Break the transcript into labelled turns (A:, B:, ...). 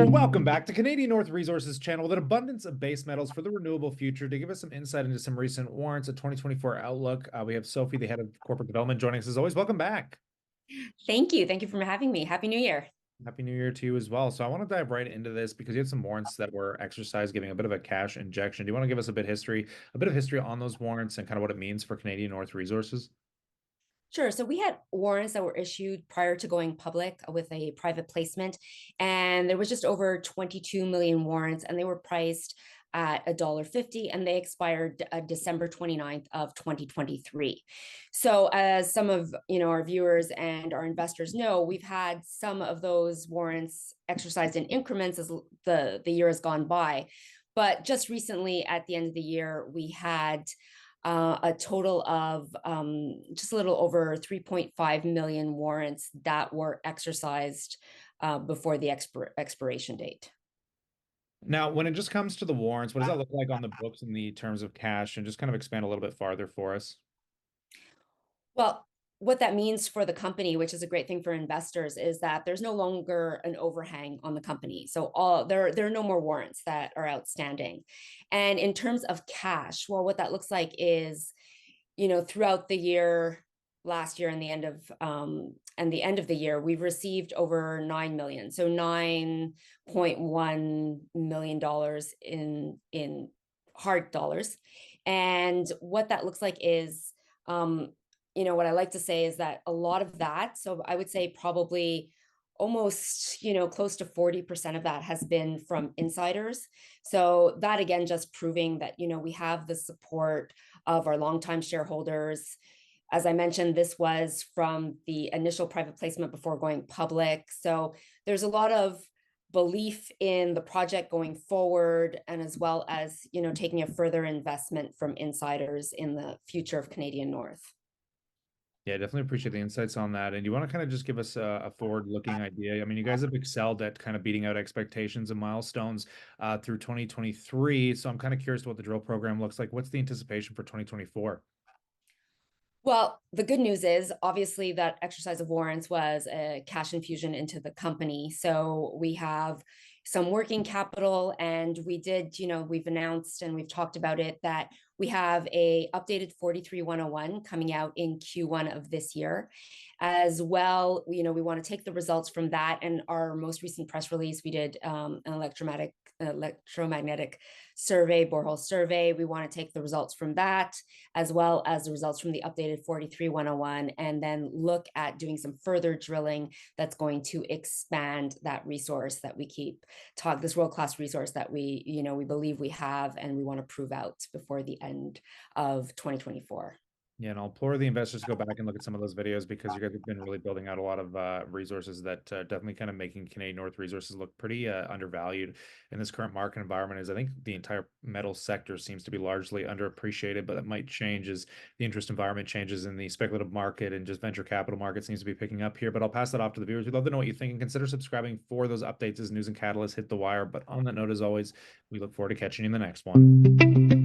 A: And welcome back to Canadian North Resources channel with an abundance of base metals for the renewable future. To give us some insight into some recent warrants, a 2024 outlook, we have Sophie, the head of corporate development, joining us as always. Welcome back.
B: Thank you. Thank you for having me. Happy New Year.
A: Happy New Year to you as well. So I want to dive right into this because you had some warrants that were exercised, giving a bit of a cash injection. Do you want to give us a bit of history on those warrants and kind of what it means for Canadian North Resources?
B: Sure. So we had warrants that were issued prior to going public with a private placement, and there was just over 22 million warrants, and they were priced at $1.50, and they expired December 29th of 2023. So as some of our viewers and our investors know, we've had some of those warrants exercised in increments as the year has gone by. But just recently, at the end of the year, we had a total of just a little over 3.5 million warrants that were exercised before the expiration date.
A: Now, when it just comes to the warrants, what does that look like on the books in the terms of cash? And just kind of expand a little bit farther for us.
B: Well, what that means for the company, which is a great thing for investors, is that there's no longer an overhang on the company. So there are no more warrants that are outstanding. And in terms of cash, well, what that looks like is, throughout the year, last year and the end of the year, we've received over 9 million. So $9.1 million in hard dollars. And what that looks like is what I like to say is that a lot of that, so I would say probably almost, close to 40% of that has been from insiders. So that again, just proving that, we have the support of our longtime shareholders. As I mentioned, this was from the initial private placement before going public. So there's a lot of belief in the project going forward, and as well as, taking a further investment from insiders in the future of Canadian North.
A: Yeah, definitely appreciate the insights on that. And you want to kind of just give us a forward-looking idea? I mean, you guys have excelled at kind of beating out expectations and milestones through 2023. So I'm kind of curious what the drill program looks like. What's the anticipation for 2024?
B: Well, the good news is obviously that exercise of warrants was a cash infusion into the company. So we have some working capital, and we've announced and we've talked about it that we have a updated 43-101 coming out in Q1 of this year. As well, we want to take the results from that, and our most recent press release, we did an electromagnetic survey, borehole survey. We want to take the results from that, as well as the results from the updated 43-101, and then look at doing some further drilling that's going to expand that resource that we keep this world-class resource that we believe we have, and we want to prove out before the end of 2024.
A: Yeah, and I'll implore the investors to go back and look at some of those videos because you guys have been really building out a lot of resources that definitely kind of making Canadian North Resources look pretty undervalued in this current market environment. As I think the entire metal sector seems to be largely underappreciated, but that might change as the interest environment changes in the speculative market, and just venture capital market seems to be picking up here. But I'll pass that off to the viewers. We'd love to know what you think, and consider subscribing for those updates as news and catalysts hit the wire. But on that note, as always, we look forward to catching you in the next one.